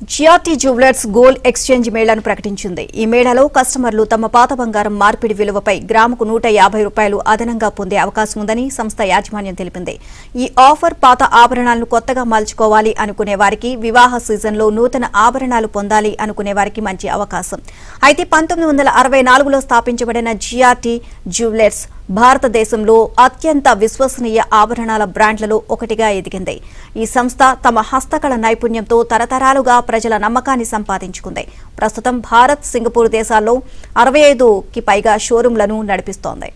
GRT jewellers gold exchange మేళాను ప్రకటించింది. ఈ మేళాలో కస్టమర్లు తమ పాత బంగారం మార్పిడి విలువపై గ్రాముకు ₹150 అదనంగా పొందే అవకాశం ఉందని సంస్థ యాజమాన్యం తెలిపింది. ఈ ఆఫర్ పాత ఆభరణాలను కొత్తగా మలుచుకోవాలి అనుకునే వారికి, వివాహ సీజన్లో నూతన ఆభరణాలు పొందాలి అనుకునే వారికి మంచి అవకాశం. అయితే 1964లో స్థాపించబడిన జిఆర్టీ జ్యువెలర్స్ భారతదేశంలో అత్యంత విశ్వసనీయ ఆభరణాల బ్రాండ్లలో ఒకటిగా ఎదిగింది. ఈ సంస్థ తమ హస్తకళ నైపుణ్యంతో తరతరాలుగా ప్రజల నమ్మకాన్ని సంపాదించుకుంది. ప్రస్తుతం భారత్, సింగపూర్ దేశాల్లో 65కి పైగా షోరూంలను నడిపిస్తోంది.